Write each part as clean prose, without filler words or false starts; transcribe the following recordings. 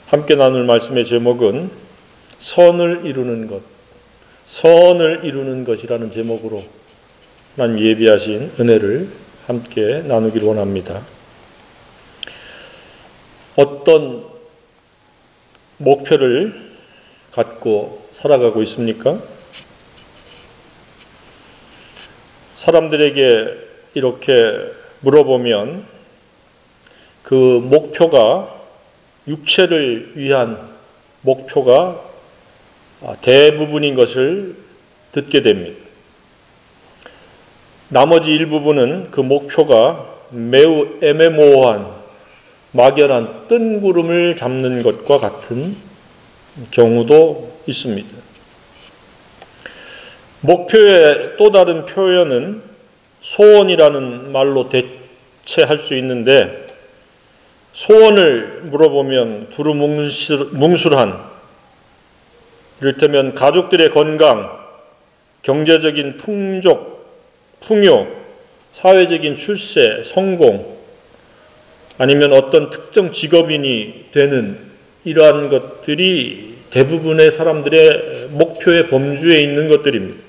함께 나눌 말씀의 제목은 선을 이루는 것, 선을 이루는 것이라는 제목으로 하나님 예비하신 은혜를 함께 나누길 원합니다. 어떤 목표를 갖고 살아가고 있습니까? 사람들에게 이렇게 물어보면 그 목표가 육체를 위한 목표가 대부분인 것을 듣게 됩니다. 나머지 일부분은 그 목표가 매우 애매모호한 막연한 뜬구름을 잡는 것과 같은 경우도 있습니다. 목표의 또 다른 표현은 소원이라는 말로 대체할 수 있는데, 소원을 물어보면 두루뭉술한, 이를테면 가족들의 건강, 경제적인 풍요, 사회적인 출세, 성공, 아니면 어떤 특정 직업인이 되는 이러한 것들이 대부분의 사람들의 목표의 범주에 있는 것들입니다.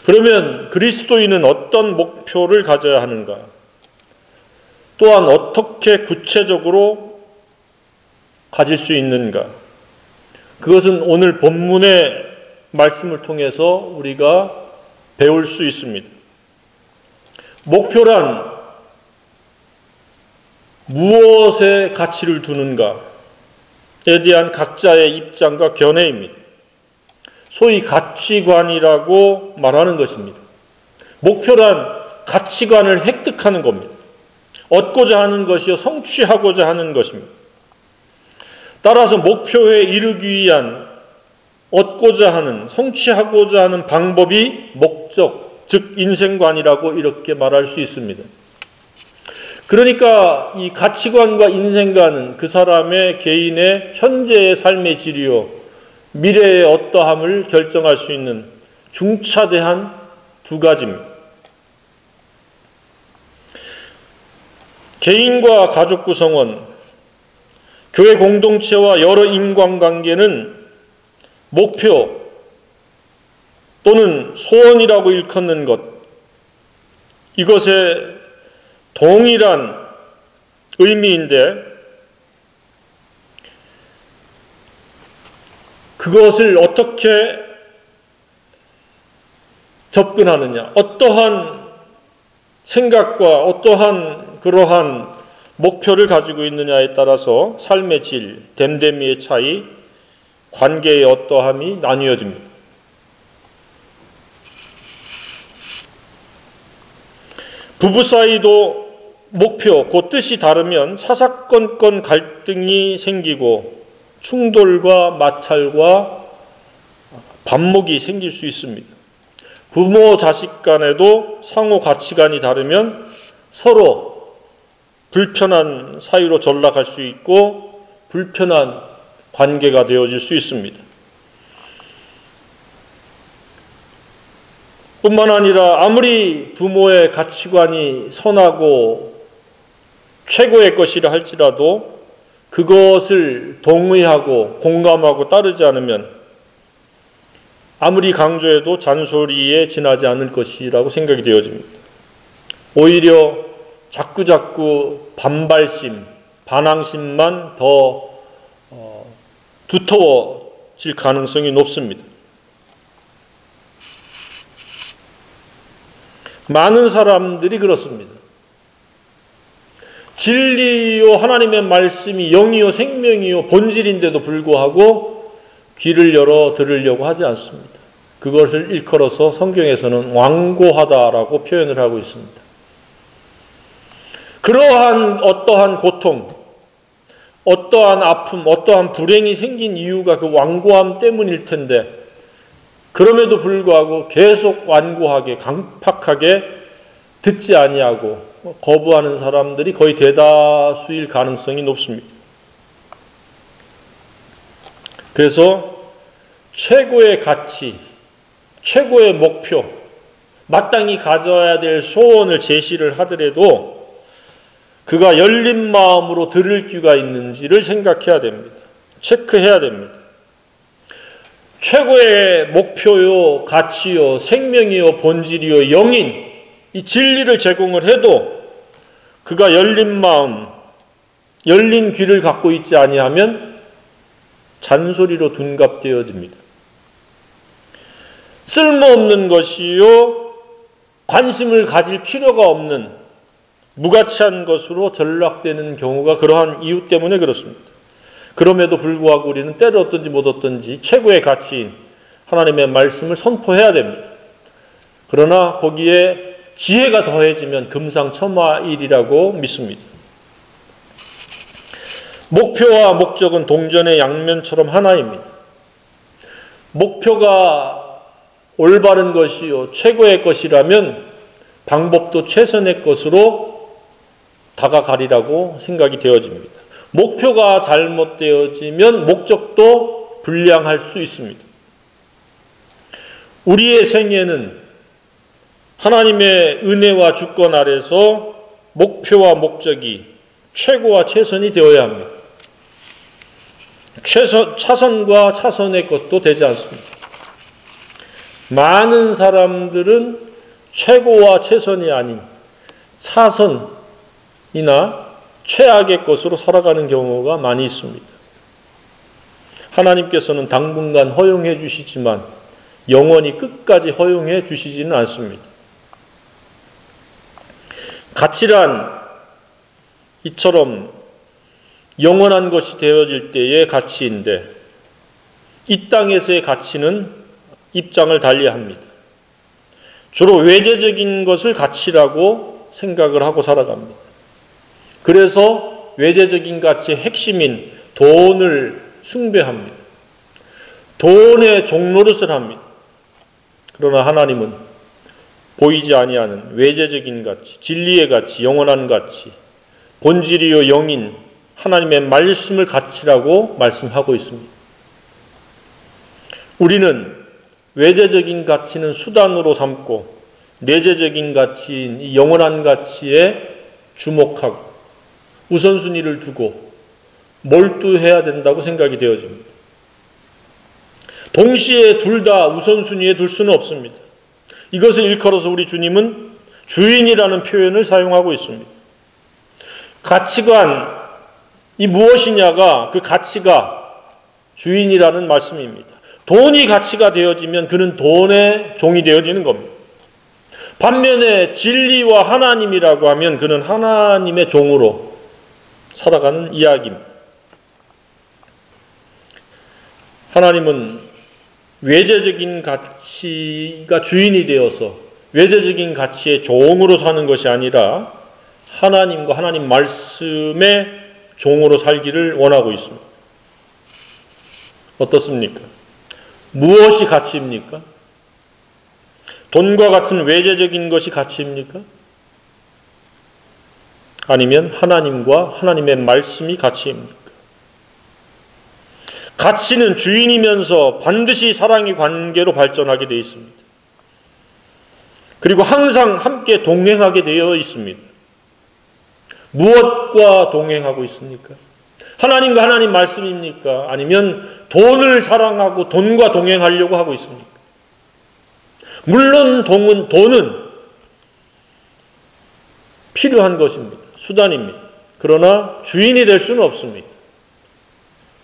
그러면 그리스도인은 어떤 목표를 가져야 하는가? 또한 어떻게 구체적으로 가질 수 있는가? 그것은 오늘 본문의 말씀을 통해서 우리가 배울 수 있습니다. 목표란 무엇에 가치를 두는가에 대한 각자의 입장과 견해입니다. 소위 가치관이라고 말하는 것입니다. 목표란 가치관을 획득하는 겁니다. 얻고자 하는 것이요, 성취하고자 하는 것입니다. 따라서 목표에 이르기 위한 얻고자 하는, 성취하고자 하는 방법이 목적, 즉 인생관이라고 이렇게 말할 수 있습니다. 그러니까 이 가치관과 인생관은 그 사람의 개인의 현재의 삶의 질이요, 미래의 어떠함을 결정할 수 있는 중차대한 두 가지입니다. 개인과 가족 구성원, 교회 공동체와 여러 인간관계는 목표 또는 소원이라고 일컫는 것, 이것의 동일한 의미인데, 그것을 어떻게 접근하느냐, 어떠한 생각과 어떠한 그러한 목표를 가지고 있느냐에 따라서 삶의 질, 됨됨이의 차이, 관계의 어떠함이 나뉘어집니다. 부부 사이도 목표, 그 뜻이 다르면 사사건건 갈등이 생기고 충돌과 마찰과 반목이 생길 수 있습니다. 부모 자식 간에도 상호 가치관이 다르면 서로 불편한 사이로 전락할 수 있고 불편한 관계가 되어질 수 있습니다. 뿐만 아니라 아무리 부모의 가치관이 선하고 최고의 것이라 할지라도 그것을 동의하고 공감하고 따르지 않으면 아무리 강조해도 잔소리에 지나지 않을 것이라고 생각이 되어집니다. 오히려 자꾸자꾸 반발심, 반항심만 더 두터워질 가능성이 높습니다. 많은 사람들이 그렇습니다. 진리요 하나님의 말씀이 영이요 생명이요 본질인데도 불구하고 귀를 열어 들으려고 하지 않습니다. 그것을 일컬어서 성경에서는 완고하다라고 표현을 하고 있습니다. 그러한 어떠한 고통, 어떠한 아픔, 어떠한 불행이 생긴 이유가 그 완고함 때문일 텐데, 그럼에도 불구하고 계속 완고하게 강팍하게 듣지 아니하고 거부하는 사람들이 거의 대다수일 가능성이 높습니다. 그래서 최고의 가치, 최고의 목표, 마땅히 가져야 될 소원을 제시를 하더라도 그가 열린 마음으로 들을 귀가 있는지를 생각해야 됩니다. 체크해야 됩니다. 최고의 목표요, 가치요, 생명이요, 본질이요, 영인, 이 진리를 제공을 해도 그가 열린 마음, 열린 귀를 갖고 있지 아니하면 잔소리로 둔갑되어집니다. 쓸모없는 것이요, 관심을 가질 필요가 없는 무가치한 것으로 전락되는 경우가 그러한 이유 때문에 그렇습니다. 그럼에도 불구하고 우리는 때를 얻든지 못 얻든지 최고의 가치인 하나님의 말씀을 선포해야 됩니다. 그러나 거기에 지혜가 더해지면 금상첨화일이라고 믿습니다. 목표와 목적은 동전의 양면처럼 하나입니다. 목표가 올바른 것이요, 최고의 것이라면 방법도 최선의 것으로 다가가리라고 생각이 되어집니다. 목표가 잘못되어지면 목적도 불량할 수 있습니다. 우리의 생애는 하나님의 은혜와 주권 아래서 목표와 목적이 최고와 최선이 되어야 합니다. 차선과 차선의 것도 되지 않습니다. 많은 사람들은 최고와 최선이 아닌 차선이나 최악의 것으로 살아가는 경우가 많이 있습니다. 하나님께서는 당분간 허용해 주시지만 영원히 끝까지 허용해 주시지는 않습니다. 가치란 이처럼 영원한 것이 되어질 때의 가치인데 이 땅에서의 가치는 입장을 달리합니다. 주로 외재적인 것을 가치라고 생각을 하고 살아갑니다. 그래서 외재적인 가치의 핵심인 돈을 숭배합니다. 돈의 종노릇을 합니다. 그러나 하나님은 보이지 아니하는 외재적인 가치, 진리의 가치, 영원한 가치, 본질이요 영인 하나님의 말씀을 가치라고 말씀하고 있습니다. 우리는 외재적인 가치는 수단으로 삼고 내재적인 가치인 이 영원한 가치에 주목하고 우선순위를 두고 몰두해야 된다고 생각이 되어집니다. 동시에 둘 다 우선순위에 둘 수는 없습니다. 이것을 일컬어서 우리 주님은 주인이라는 표현을 사용하고 있습니다. 가치관이 무엇이냐가 그 가치가 주인이라는 말씀입니다. 돈이 가치가 되어지면 그는 돈의 종이 되어지는 겁니다. 반면에 진리와 하나님이라고 하면 그는 하나님의 종으로 살아가는 이야기입니다. 하나님은 외재적인 가치가 주인이 되어서 외재적인 가치의 종으로 사는 것이 아니라 하나님과 하나님 말씀의 종으로 살기를 원하고 있습니다. 어떻습니까? 무엇이 가치입니까? 돈과 같은 외재적인 것이 가치입니까? 아니면 하나님과 하나님의 말씀이 가치입니까? 가치는 주인이면서 반드시 사랑의 관계로 발전하게 되어 있습니다. 그리고 항상 함께 동행하게 되어 있습니다. 무엇과 동행하고 있습니까? 하나님과 하나님 말씀입니까? 아니면 돈을 사랑하고 돈과 동행하려고 하고 있습니까? 물론 돈은 필요한 것입니다. 수단입니다. 그러나 주인이 될 수는 없습니다.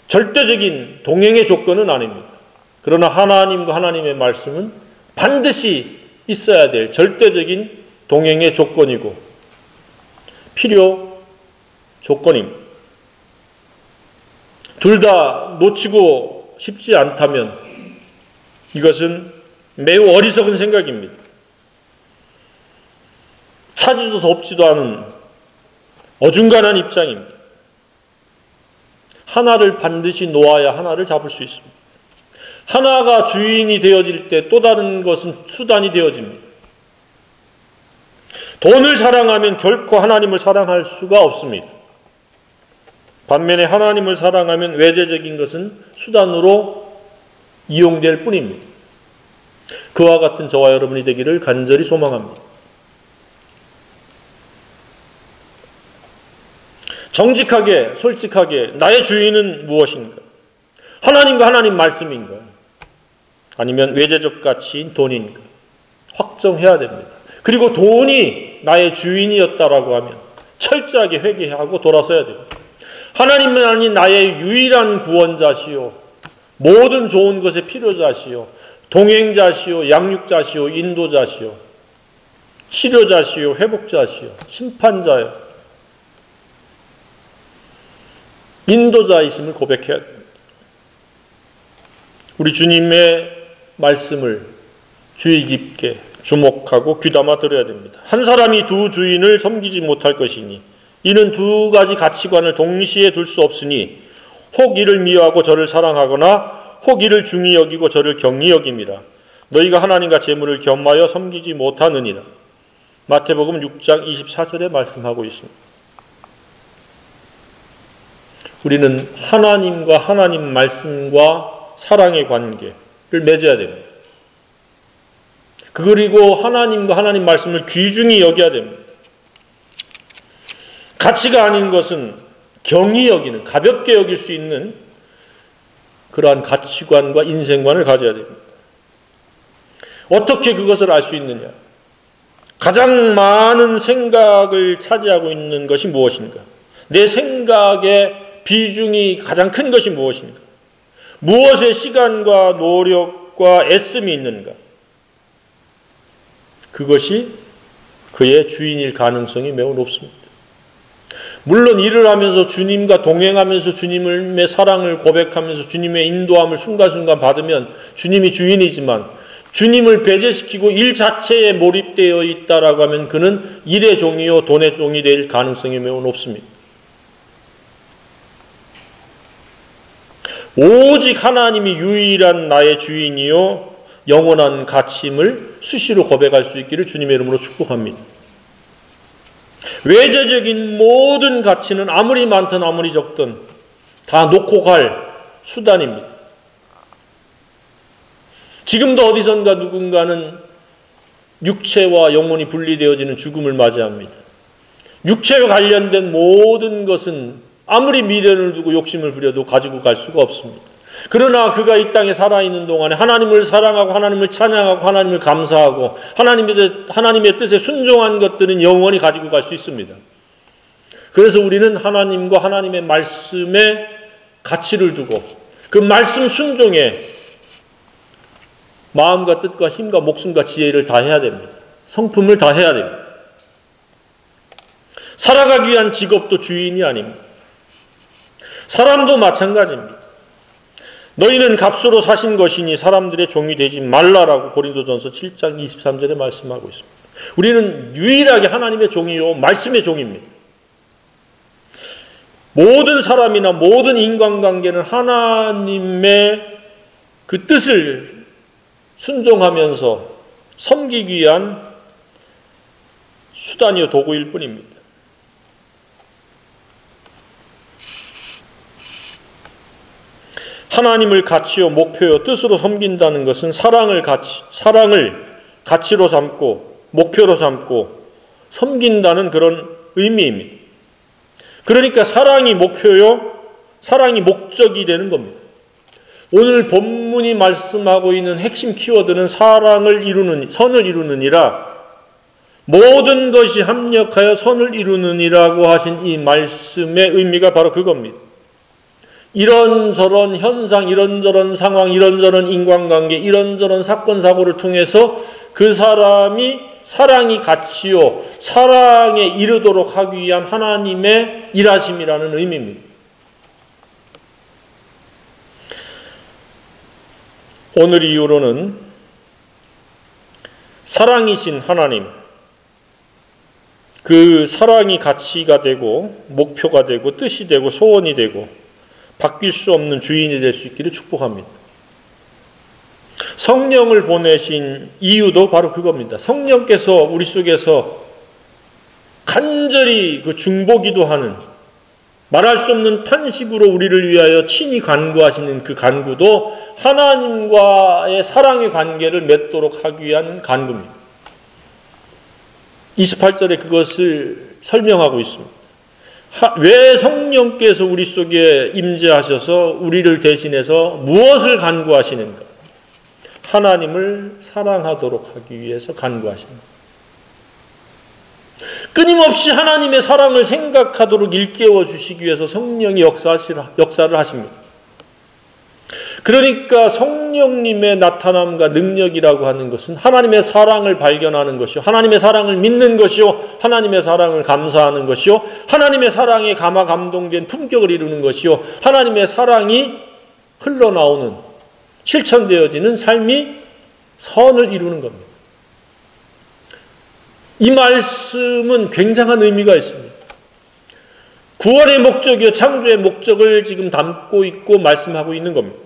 절대적인 동행의 조건은 아닙니다. 그러나 하나님과 하나님의 말씀은 반드시 있어야 될 절대적인 동행의 조건이고 필요 조건입니다. 둘 다 놓치고 싶지 않다면 이것은 매우 어리석은 생각입니다. 차지도 덥지도 않은 어중간한 입장입니다. 하나를 반드시 놓아야 하나를 잡을 수 있습니다. 하나가 주인이 되어질 때 또 다른 것은 수단이 되어집니다. 돈을 사랑하면 결코 하나님을 사랑할 수가 없습니다. 반면에 하나님을 사랑하면 외재적인 것은 수단으로 이용될 뿐입니다. 그와 같은 저와 여러분이 되기를 간절히 소망합니다. 정직하게, 솔직하게 나의 주인은 무엇인가? 하나님과 하나님 말씀인가? 아니면 외제적 가치인 돈인가? 확정해야 됩니다. 그리고 돈이 나의 주인이었다라고 하면 철저하게 회개하고 돌아서야 됩니다. 하나님만이 나의 유일한 구원자시요, 모든 좋은 것의 필요자시요, 동행자시요, 양육자시요, 인도자시요, 치료자시요, 회복자시요, 심판자요, 인도자이심을 고백해야 됩니다. 우리 주님의 말씀을 주의 깊게 주목하고 귀담아 들어야 됩니다. 한 사람이 두 주인을 섬기지 못할 것이니 이는 두 가지 가치관을 동시에 둘 수 없으니 혹 이를 미워하고 저를 사랑하거나 혹 이를 중히 여기고 저를 경히 여김이라. 너희가 하나님과 재물을 겸하여 섬기지 못하느니라. 마태복음 6장 24절에 말씀하고 있습니다. 우리는 하나님과 하나님 말씀과 사랑의 관계를 맺어야 됩니다. 그리고 하나님과 하나님 말씀을 귀중히 여겨야 됩니다. 가치가 아닌 것은 경히 여기는, 가볍게 여길 수 있는 그러한 가치관과 인생관을 가져야 됩니다. 어떻게 그것을 알 수 있느냐? 가장 많은 생각을 차지하고 있는 것이 무엇인가? 내 생각의 비중이 가장 큰 것이 무엇인가? 무엇에 시간과 노력과 애씀이 있는가? 그것이 그의 주인일 가능성이 매우 높습니다. 물론 일을 하면서 주님과 동행하면서 주님의 사랑을 고백하면서 주님의 인도함을 순간순간 받으면 주님이 주인이지만 주님을 배제시키고 일 자체에 몰입되어 있다라고 하면 그는 일의 종이요 돈의 종이 될 가능성이 매우 높습니다. 오직 하나님이 유일한 나의 주인이요 영원한 가치임을 수시로 고백할 수 있기를 주님의 이름으로 축복합니다. 외재적인 모든 가치는 아무리 많든 아무리 적든 다 놓고 갈 수단입니다. 지금도 어디선가 누군가는 육체와 영혼이 분리되어지는 죽음을 맞이합니다. 육체와 관련된 모든 것은 아무리 미련을 두고 욕심을 부려도 가지고 갈 수가 없습니다. 그러나 그가 이 땅에 살아있는 동안에 하나님을 사랑하고 하나님을 찬양하고 하나님을 감사하고 하나님의 뜻에 순종한 것들은 영원히 가지고 갈 수 있습니다. 그래서 우리는 하나님과 하나님의 말씀에 가치를 두고 그 말씀 순종에 마음과 뜻과 힘과 목숨과 지혜를 다해야 됩니다. 성품을 다해야 됩니다. 살아가기 위한 직업도 주인이 아닙니다. 사람도 마찬가지입니다. 너희는 값으로 사신 것이니 사람들의 종이 되지 말라라고 고린도전서 7장 23절에 말씀하고 있습니다. 우리는 유일하게 하나님의 종이요 말씀의 종입니다. 모든 사람이나 모든 인간관계는 하나님의 그 뜻을 순종하면서 섬기기 위한 수단이요 도구일 뿐입니다. 하나님을 가치요 목표요 뜻으로 섬긴다는 것은 사랑을 가치로 삼고 목표로 삼고 섬긴다는 그런 의미입니다. 그러니까 사랑이 목표요, 사랑이 목적이 되는 겁니다. 오늘 본문이 말씀하고 있는 핵심 키워드는 사랑을 이루는, 선을 이루느니라, 모든 것이 합력하여 선을 이루느니라고 하신 이 말씀의 의미가 바로 그겁니다. 이런저런 현상, 이런저런 상황, 이런저런 인간관계, 이런저런 사건, 사고를 통해서 그 사람이 사랑이 가치요, 사랑에 이르도록 하기 위한 하나님의 일하심이라는 의미입니다. 오늘 이후로는 사랑이신 하나님, 그 사랑이 가치가 되고 목표가 되고 뜻이 되고 소원이 되고 바뀔 수 없는 주인이 될 수 있기를 축복합니다. 성령을 보내신 이유도 바로 그겁니다. 성령께서 우리 속에서 간절히 그 중보기도하는, 말할 수 없는 탄식으로 우리를 위하여 친히 간구하시는 그 간구도 하나님과의 사랑의 관계를 맺도록 하기 위한 간구입니다. 28절에 그것을 설명하고 있습니다. 왜 성령께서 우리 속에 임재하셔서 우리를 대신해서 무엇을 간구하시는가? 하나님을 사랑하도록 하기 위해서 간구하십니다. 끊임없이 하나님의 사랑을 생각하도록 일깨워 주시기 위해서 성령이 역사를 하십니다. 그러니까 성령님의 나타남과 능력이라고 하는 것은 하나님의 사랑을 발견하는 것이요, 하나님의 사랑을 믿는 것이요, 하나님의 사랑을 감사하는 것이요, 하나님의 사랑에 감동된 품격을 이루는 것이요, 하나님의 사랑이 흘러나오는, 실천되어지는 삶이 선을 이루는 겁니다. 이 말씀은 굉장한 의미가 있습니다. 구원의 목적이요, 창조의 목적을 지금 담고 있고 말씀하고 있는 겁니다.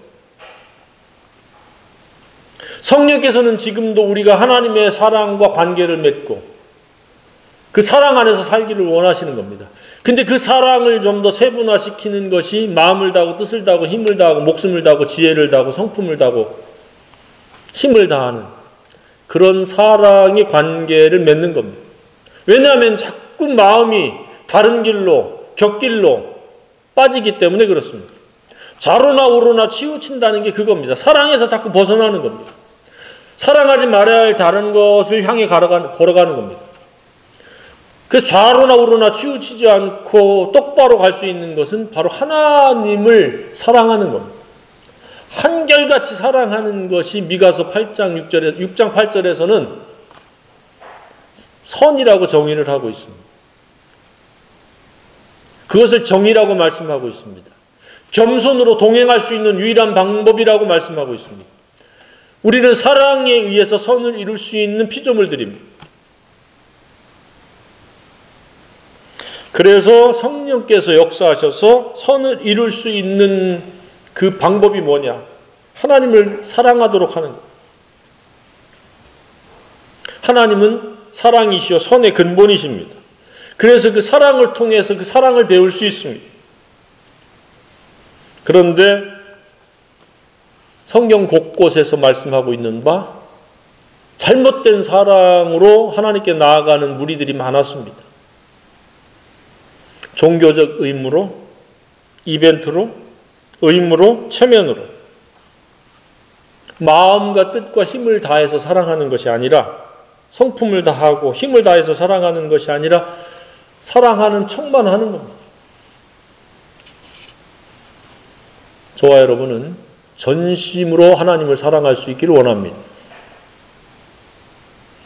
성령께서는 지금도 우리가 하나님의 사랑과 관계를 맺고 그 사랑 안에서 살기를 원하시는 겁니다. 근데 그 사랑을 좀 더 세분화시키는 것이 마음을 다하고 뜻을 다하고 힘을 다하고 목숨을 다하고 지혜를 다하고 성품을 다하고 힘을 다하는 그런 사랑의 관계를 맺는 겁니다. 왜냐하면 자꾸 마음이 다른 길로, 곁길로 빠지기 때문에 그렇습니다. 좌로나 우로나 치우친다는 게 그겁니다. 사랑에서 자꾸 벗어나는 겁니다. 사랑하지 말아야 할 다른 것을 향해 걸어가는 겁니다. 그래서 좌로나 우로나 치우치지 않고 똑바로 갈 수 있는 것은 바로 하나님을 사랑하는 겁니다. 한결같이 사랑하는 것이 미가서 6장 8절에서는 선이라고 정의를 하고 있습니다. 그것을 정의라고 말씀하고 있습니다. 겸손으로 동행할 수 있는 유일한 방법이라고 말씀하고 있습니다. 우리는 사랑에 의해서 선을 이룰 수 있는 피조물들입니다. 그래서 성령께서 역사하셔서 선을 이룰 수 있는 그 방법이 뭐냐? 하나님을 사랑하도록 하는 것. 하나님은 사랑이시요 선의 근본이십니다. 그래서 그 사랑을 통해서 그 사랑을 배울 수 있습니다. 그런데 성경 곳곳에서 말씀하고 있는 바 잘못된 사랑으로 하나님께 나아가는 무리들이 많았습니다. 종교적 의무로, 이벤트로, 의무로, 체면으로 마음과 뜻과 힘을 다해서 사랑하는 것이 아니라 성품을 다하고 힘을 다해서 사랑하는 것이 아니라 사랑하는 척만 하는 겁니다. 저와 여러분은 전심으로 하나님을 사랑할 수 있기를 원합니다.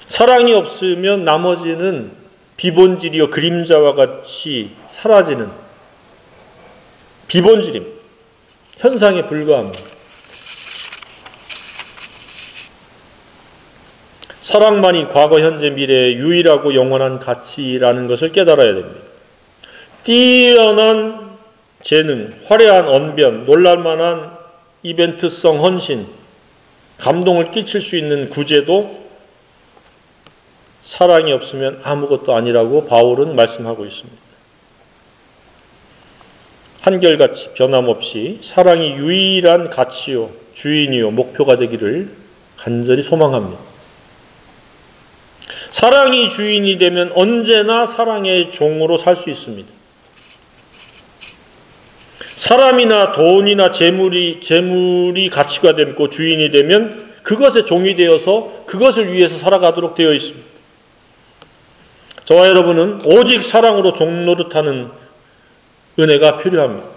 사랑이 없으면 나머지는 비본질이요 그림자와 같이 사라지는 비본질임, 현상에 불과합니다. 사랑만이 과거, 현재, 미래의 유일하고 영원한 가치라는 것을 깨달아야 됩니다. 뛰어난 재능, 화려한 언변, 놀랄만한 이벤트성 헌신, 감동을 끼칠 수 있는 구제도 사랑이 없으면 아무것도 아니라고 바울은 말씀하고 있습니다. 한결같이 변함없이 사랑이 유일한 가치요, 주인이요, 목표가 되기를 간절히 소망합니다. 사랑이 주인이 되면 언제나 사랑의 종으로 살 수 있습니다. 사람이나 돈이나 재물이 가치가 되고 주인이 되면 그것의 종이 되어서 그것을 위해서 살아가도록 되어 있습니다. 저와 여러분은 오직 사랑으로 종노릇하는 은혜가 필요합니다.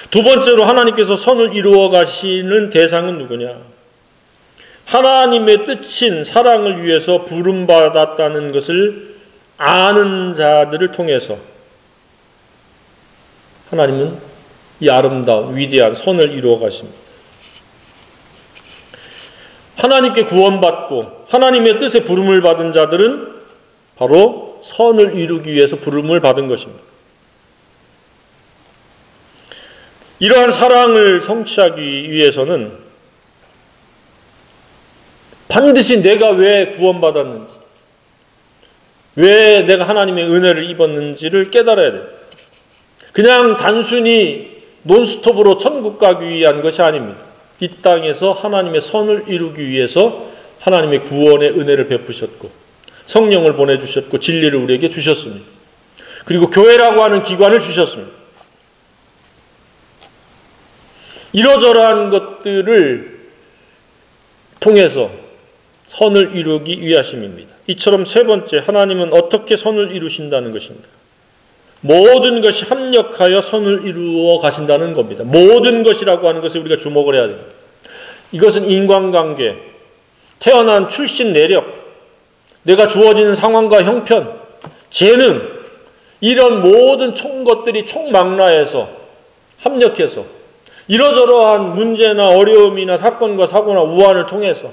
두 번째로 하나님께서 선을 이루어 가시는 대상은 누구냐? 하나님의 뜻인 사랑을 위해서 부름받았다는 것을 아는 자들을 통해서 하나님은 이 아름다운 위대한 선을 이루어 가십니다. 하나님께 구원받고 하나님의 뜻에 부름을 받은 자들은 바로 선을 이루기 위해서 부름을 받은 것입니다. 이러한 사랑을 성취하기 위해서는 반드시 내가 왜 구원받았는지, 왜 내가 하나님의 은혜를 입었는지를 깨달아야 됩니다. 그냥 단순히 논스톱으로 천국 가기 위한 것이 아닙니다. 이 땅에서 하나님의 선을 이루기 위해서 하나님의 구원의 은혜를 베푸셨고 성령을 보내주셨고 진리를 우리에게 주셨습니다. 그리고 교회라고 하는 기관을 주셨습니다. 이러저러한 것들을 통해서 선을 이루기 위하심입니다. 이처럼 세 번째, 하나님은 어떻게 선을 이루신다는 것입니다. 모든 것이 합력하여 선을 이루어 가신다는 겁니다. 모든 것이라고 하는 것을 우리가 주목을 해야 됩니다. 이것은 인간관계, 태어난 출신 내력, 내가 주어지는 상황과 형편, 재능, 이런 모든 것들이 총망라해서 합력해서 이러저러한 문제나 어려움이나 사건과 사고나 우환을 통해서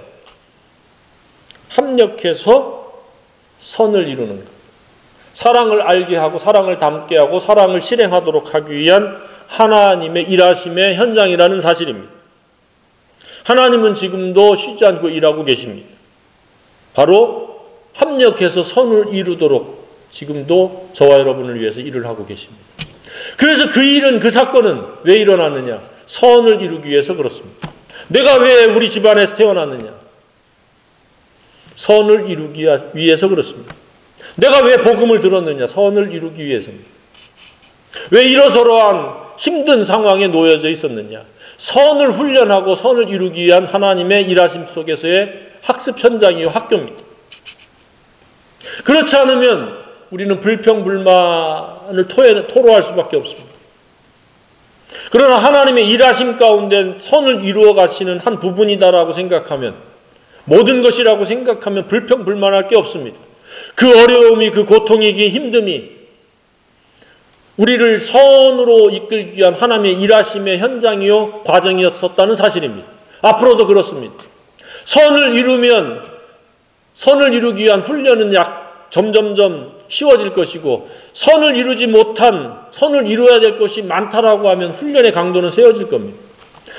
합력해서 선을 이루는 것. 사랑을 알게 하고 사랑을 담게 하고 사랑을 실행하도록 하기 위한 하나님의 일하심의 현장이라는 사실입니다. 하나님은 지금도 쉬지 않고 일하고 계십니다. 바로 합력해서 선을 이루도록 지금도 저와 여러분을 위해서 일을 하고 계십니다. 그래서 그 일은, 그 사건은 왜 일어났느냐? 선을 이루기 위해서 그렇습니다. 내가 왜 우리 집안에서 태어났느냐? 선을 이루기 위해서 그렇습니다. 내가 왜 복음을 들었느냐? 선을 이루기 위해서입니다. 왜 이러저러한 힘든 상황에 놓여져 있었느냐? 선을 훈련하고 선을 이루기 위한 하나님의 일하심 속에서의 학습 현장이요, 학교입니다. 그렇지 않으면 우리는 불평불만을 토로할 수밖에 없습니다. 그러나 하나님의 일하심 가운데 선을 이루어 가시는 한 부분이다라고 생각하면, 모든 것이라고 생각하면 불평불만할 게 없습니다. 그 어려움이, 그 고통이, 그 힘듦이 우리를 선으로 이끌기 위한 하나님의 일하심의 현장이요, 과정이었었다는 사실입니다. 앞으로도 그렇습니다. 선을 이루면, 선을 이루기 위한 훈련은 점점점 쉬워질 것이고, 선을 이루지 못한, 선을 이루어야 될 것이 많다라고 하면 훈련의 강도는 세워질 겁니다.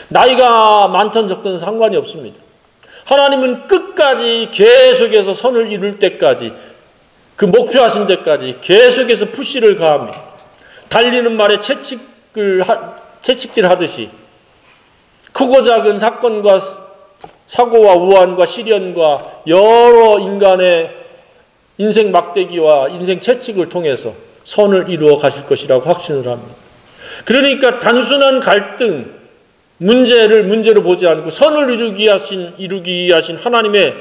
나이가 많든 적든 상관이 없습니다. 하나님은 끝까지 계속해서 선을 이룰 때까지, 그 목표하신 데까지 계속해서 푸시를 가합니다. 달리는 말에 채찍질 하듯이 크고 작은 사건과 사고와 우환과 시련과 여러 인간의 인생 막대기와 인생 채찍을 통해서 선을 이루어 가실 것이라고 확신을 합니다. 그러니까 단순한 갈등, 문제를 문제로 보지 않고 선을 이루기 위하신 하나님의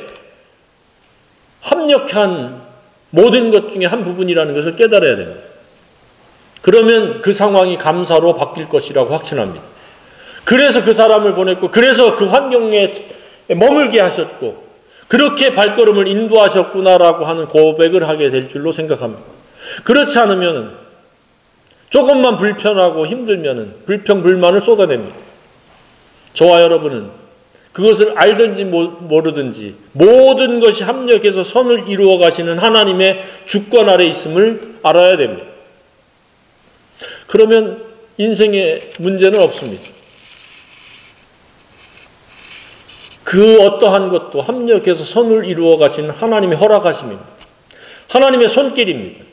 합력한 모든 것 중에 한 부분이라는 것을 깨달아야 됩니다. 그러면 그 상황이 감사로 바뀔 것이라고 확신합니다. 그래서 그 사람을 보냈고, 그래서 그 환경에 머물게 하셨고, 그렇게 발걸음을 인도하셨구나라고 하는 고백을 하게 될 줄로 생각합니다. 그렇지 않으면 조금만 불편하고 힘들면 불평불만을 쏟아냅니다. 저와 여러분은 그것을 알든지 모르든지 모든 것이 합력해서 선을 이루어 가시는 하나님의 주권 아래 있음을 알아야 됩니다. 그러면 인생에 문제는 없습니다. 그 어떠한 것도 합력해서 선을 이루어 가시는 하나님의 허락하심입니다. 하나님의 손길입니다.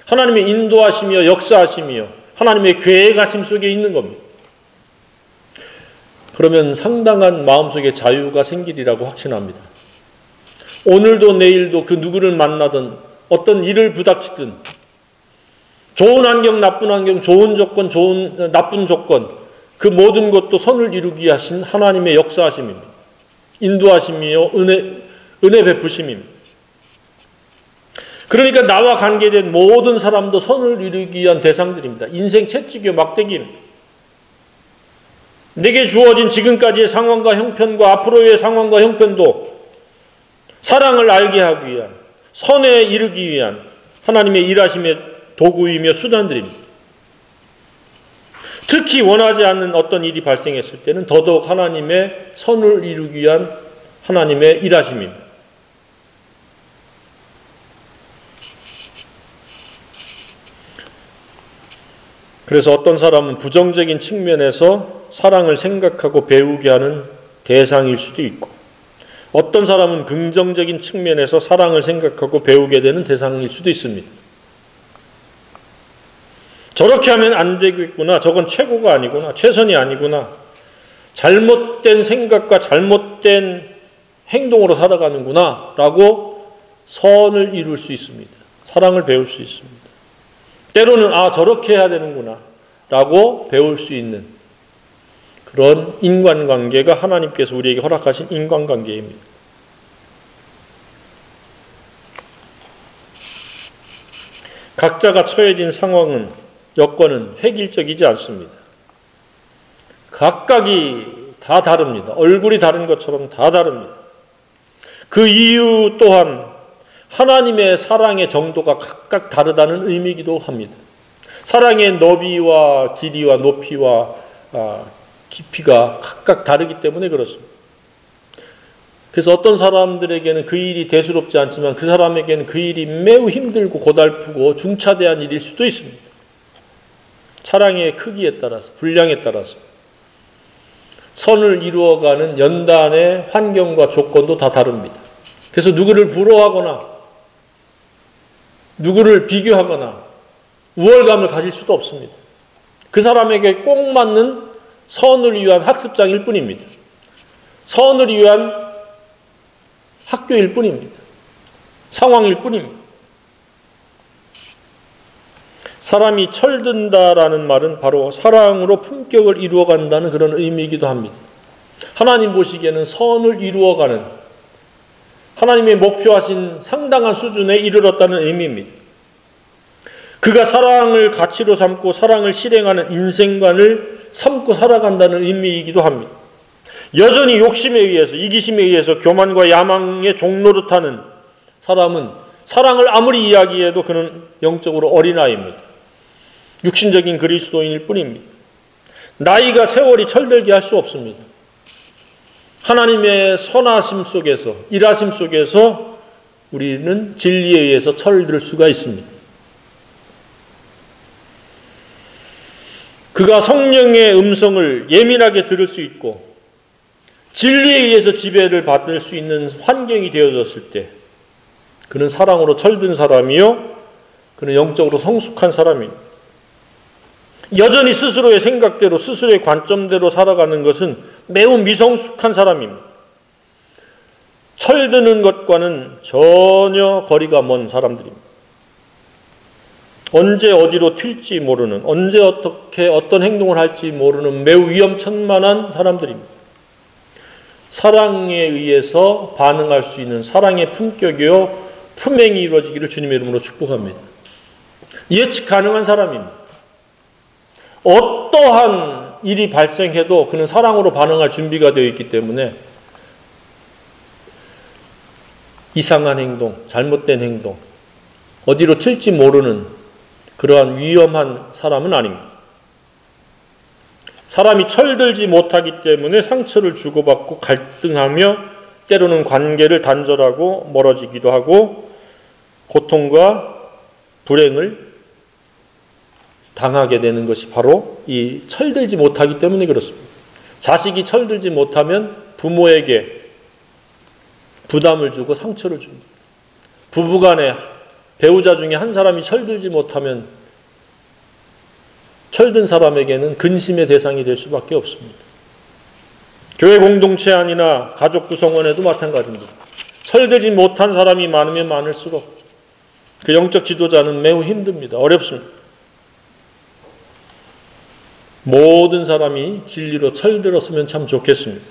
하나님의 인도하심이요, 역사하심이요, 하나님의 계획하심 속에 있는 겁니다. 그러면 상당한 마음속에 자유가 생기리라고 확신합니다. 오늘도 내일도 그 누구를 만나든 어떤 일을 부닥치든 좋은 환경, 나쁜 환경, 좋은 조건, 나쁜 조건, 그 모든 것도 선을 이루기 하신 하나님의 역사하심입니다. 인도하심이요, 은혜 베푸심입니다. 그러니까 나와 관계된 모든 사람도 선을 이루기 위한 대상들입니다. 인생 채찍이요, 막대기입니다. 내게 주어진 지금까지의 상황과 형편과 앞으로의 상황과 형편도 사랑을 알게 하기 위한, 선에 이르기 위한 하나님의 일하심의 도구이며 수단들입니다. 특히 원하지 않는 어떤 일이 발생했을 때는 더더욱 하나님의 선을 이루기 위한 하나님의 일하심입니다. 그래서 어떤 사람은 부정적인 측면에서 사랑을 생각하고 배우게 하는 대상일 수도 있고, 어떤 사람은 긍정적인 측면에서 사랑을 생각하고 배우게 되는 대상일 수도 있습니다. 저렇게 하면 안 되겠구나, 저건 최고가 아니구나, 최선이 아니구나, 잘못된 생각과 잘못된 행동으로 살아가는구나 라고 선을 이룰 수 있습니다. 사랑을 배울 수 있습니다. 때로는 저렇게 해야 되는구나 라고 배울 수 있는 그런 인간관계가 하나님께서 우리에게 허락하신 인간관계입니다. 각자가 처해진 상황은, 여건은 획일적이지 않습니다. 각각이 다 다릅니다. 얼굴이 다른 것처럼 다 다릅니다. 그 이유 또한 하나님의 사랑의 정도가 각각 다르다는 의미이기도 합니다. 사랑의 너비와 길이와 높이와 깊이가 각각 다르기 때문에 그렇습니다. 그래서 어떤 사람들에게는 그 일이 대수롭지 않지만 그 사람에게는 그 일이 매우 힘들고 고달프고 중차대한 일일 수도 있습니다. 사랑의 크기에 따라서, 분량에 따라서 선을 이루어가는 연단의 환경과 조건도 다 다릅니다. 그래서 누구를 부러워하거나 누구를 비교하거나 우월감을 가질 수도 없습니다. 그 사람에게 꼭 맞는 선을 위한 학습장일 뿐입니다. 선을 위한 학교일 뿐입니다. 상황일 뿐입니다. 사람이 철든다라는 말은 바로 사랑으로 품격을 이루어간다는 그런 의미이기도 합니다. 하나님 보시기에는 선을 이루어가는, 하나님의 목표하신 상당한 수준에 이르렀다는 의미입니다. 그가 사랑을 가치로 삼고 사랑을 실행하는 인생관을 삼고 살아간다는 의미이기도 합니다. 여전히 욕심에 의해서, 이기심에 의해서 교만과 야망의 종노릇하는 사람은 사랑을 아무리 이야기해도 그는 영적으로 어린아이입니다. 육신적인 그리스도인일 뿐입니다. 나이가 세월이 철들게 할 수 없습니다. 하나님의 선하심 속에서, 일하심 속에서 우리는 진리에 의해서 철들 수가 있습니다. 그가 성령의 음성을 예민하게 들을 수 있고 진리에 의해서 지배를 받을 수 있는 환경이 되어졌을 때 그는 사랑으로 철든 사람이요, 그는 영적으로 성숙한 사람입니다. 여전히 스스로의 생각대로, 스스로의 관점대로 살아가는 것은 매우 미성숙한 사람입니다. 철드는 것과는 전혀 거리가 먼 사람들입니다. 언제 어디로 튈지 모르는, 언제 어떻게 어떤 행동을 할지 모르는 매우 위험천만한 사람들입니다. 사랑에 의해서 반응할 수 있는 사랑의 품격이요 품행이 이루어지기를 주님의 이름으로 축복합니다. 예측 가능한 사람입니다. 어떠한 일이 발생해도 그는 사랑으로 반응할 준비가 되어 있기 때문에 이상한 행동, 잘못된 행동, 어디로 튈지 모르는 그러한 위험한 사람은 아닙니다. 사람이 철들지 못하기 때문에 상처를 주고받고 갈등하며 때로는 관계를 단절하고 멀어지기도 하고 고통과 불행을 당하게 되는 것이 바로 이 철들지 못하기 때문에 그렇습니다. 자식이 철들지 못하면 부모에게 부담을 주고 상처를 줍니다. 부부간에 배우자 중에 한 사람이 철들지 못하면 철든 사람에게는 근심의 대상이 될 수밖에 없습니다. 교회 공동체 안이나 가족 구성원에도 마찬가지입니다. 철들지 못한 사람이 많으면 많을수록 그 영적 지도자는 매우 힘듭니다. 어렵습니다. 모든 사람이 진리로 철들었으면 참 좋겠습니다.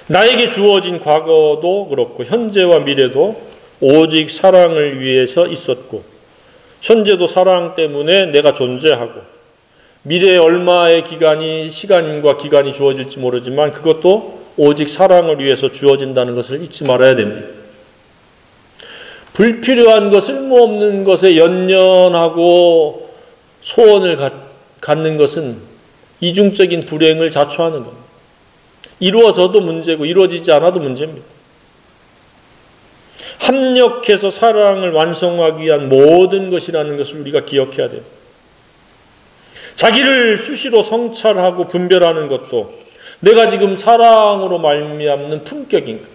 나에게 주어진 과거도 그렇고 현재와 미래도 오직 사랑을 위해서 있었고 현재도 사랑 때문에 내가 존재하고 미래에 얼마의 시간과 기간이 주어질지 모르지만 그것도 오직 사랑을 위해서 주어진다는 것을 잊지 말아야 됩니다. 불필요한 것, 쓸모없는 것에 연연하고 소원을 갖는 것은 이중적인 불행을 자초하는 겁니다. 이루어져도 문제고 이루어지지 않아도 문제입니다. 합력해서 사랑을 완성하기 위한 모든 것이라는 것을 우리가 기억해야 돼요. 자기를 수시로 성찰하고 분별하는 것도 내가 지금 사랑으로 말미암는 품격인가?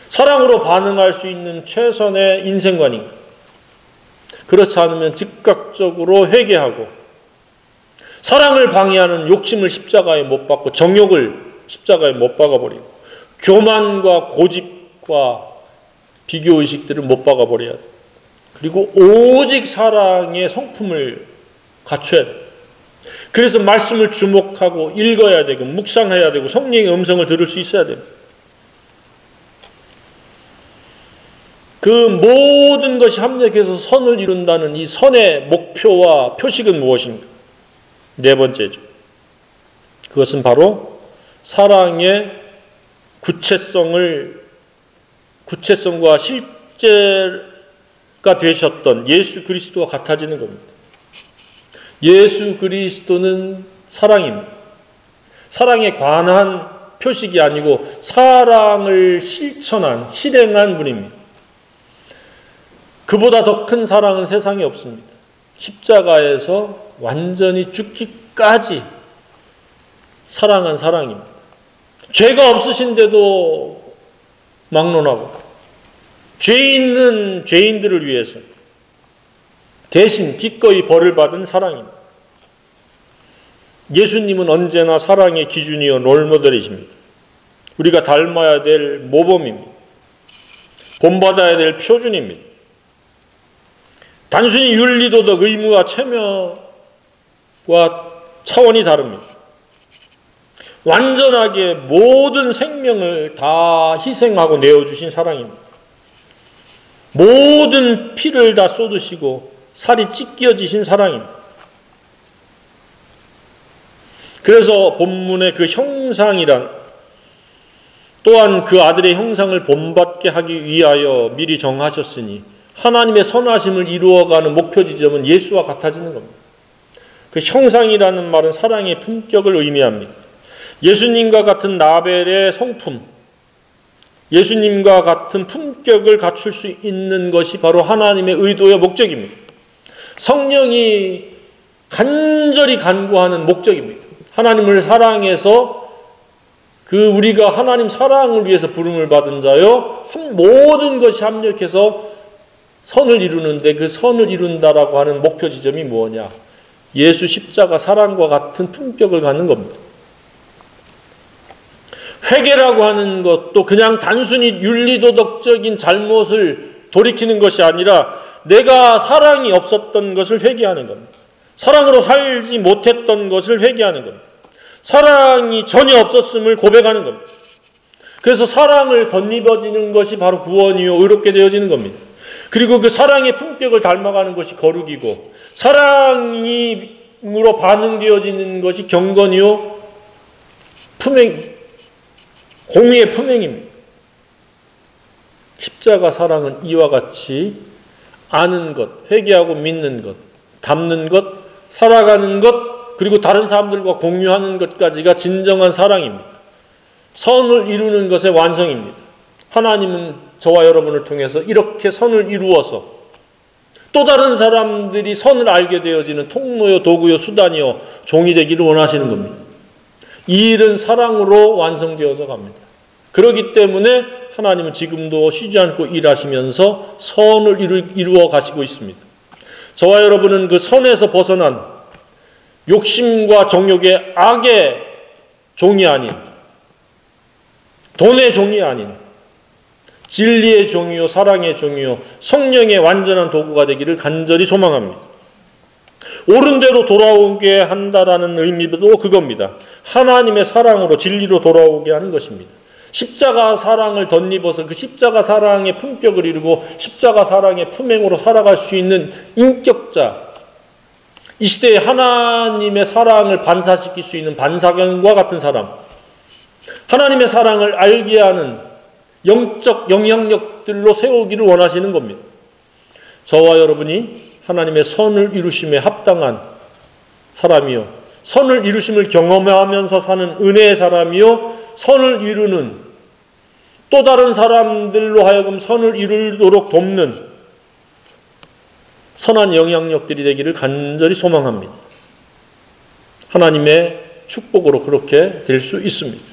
사랑으로 반응할 수 있는 최선의 인생관인가? 그렇지 않으면 즉각적으로 회개하고 사랑을 방해하는 욕심을 십자가에 못 박고 정욕을 십자가에 못 박아버리고 교만과 고집과 비교의식들을 못 박아버려야 돼. 그리고 오직 사랑의 성품을 갖춰야 돼요. 그래서 말씀을 주목하고 읽어야 되고 묵상해야 되고 성령의 음성을 들을 수 있어야 됩니다. 그 모든 것이 합력해서 선을 이룬다는 이 선의 목표와 표식은 무엇인가? 네 번째죠. 그것은 바로 사랑의 구체성과 실제가 되셨던 예수 그리스도와 같아지는 겁니다. 예수 그리스도는 사랑입니다. 사랑에 관한 표식이 아니고 사랑을 실행한 분입니다. 그보다 더 큰 사랑은 세상에 없습니다. 십자가에서 완전히 죽기까지 사랑한 사랑입니다. 죄가 없으신데도 막론하고 죄 있는 죄인들을 위해서 대신 기꺼이 벌을 받은 사랑입니다. 예수님은 언제나 사랑의 기준이요 롤모델이십니다. 우리가 닮아야 될 모범입니다. 본받아야 될 표준입니다. 단순히 윤리도덕 의무와 체면과 차원이 다릅니다. 완전하게 모든 생명을 다 희생하고 내어주신 사랑입니다. 모든 피를 다 쏟으시고 살이 찢겨지신 사랑입니다. 그래서 본문의 그 형상이란 또한 그 아들의 형상을 본받게 하기 위하여 미리 정하셨으니 하나님의 선하심을 이루어가는 목표 지점은 예수와 같아지는 겁니다. 그 형상이라는 말은 사랑의 품격을 의미합니다. 예수님과 같은 라벨의 성품, 예수님과 같은 품격을 갖출 수 있는 것이 바로 하나님의 의도의 목적입니다. 성령이 간절히 간구하는 목적입니다. 하나님을 사랑해서 우리가 하나님 사랑을 위해서 부름을 받은 자요 모든 것이 합력해서 선을 이루는데 그 선을 이룬다라고 하는 목표 지점이 뭐냐? 예수 십자가 사랑과 같은 품격을 갖는 겁니다. 회개라고 하는 것도 그냥 단순히 윤리도덕적인 잘못을 돌이키는 것이 아니라 내가 사랑이 없었던 것을 회개하는 겁니다. 사랑으로 살지 못했던 것을 회개하는 겁니다. 사랑이 전혀 없었음을 고백하는 겁니다. 그래서 사랑을 덧입어지는 것이 바로 구원이요 의롭게 되어지는 겁니다. 그리고 그 사랑의 품격을 닮아가는 것이 거룩이고 사랑으로 반응되어지는 것이 경건이요 공의의 품행입니다. 십자가 사랑은 이와 같이 아는 것, 회개하고 믿는 것, 담는 것, 살아가는 것, 그리고 다른 사람들과 공유하는 것까지가 진정한 사랑입니다. 선을 이루는 것의 완성입니다. 하나님은 저와 여러분을 통해서 이렇게 선을 이루어서 또 다른 사람들이 선을 알게 되어지는 통로요, 도구요, 수단이요, 종이 되기를 원하시는 겁니다. 이 일은 사랑으로 완성되어서 갑니다. 그렇기 때문에 하나님은 지금도 쉬지 않고 일하시면서 선을 이루어 가시고 있습니다. 저와 여러분은 그 선에서 벗어난 욕심과 정욕의 악의 종이 아닌, 돈의 종이 아닌 진리의 종이요 사랑의 종이요 성령의 완전한 도구가 되기를 간절히 소망합니다. 옳은 대로 돌아오게 한다라는 의미도 그겁니다. 하나님의 사랑으로 진리로 돌아오게 하는 것입니다. 십자가 사랑을 덧입어서 그 십자가 사랑의 품격을 이루고 십자가 사랑의 품행으로 살아갈 수 있는 인격자, 이 시대에 하나님의 사랑을 반사시킬 수 있는 반사견과 같은 사람, 하나님의 사랑을 알게 하는 영적 영향력들로 세우기를 원하시는 겁니다. 저와 여러분이 하나님의 선을 이루심에 합당한 사람이요, 선을 이루심을 경험하면서 사는 은혜의 사람이요, 선을 이루는 또 다른 사람들로 하여금 선을 이루도록 돕는 선한 영향력들이 되기를 간절히 소망합니다. 하나님의 축복으로 그렇게 될 수 있습니다.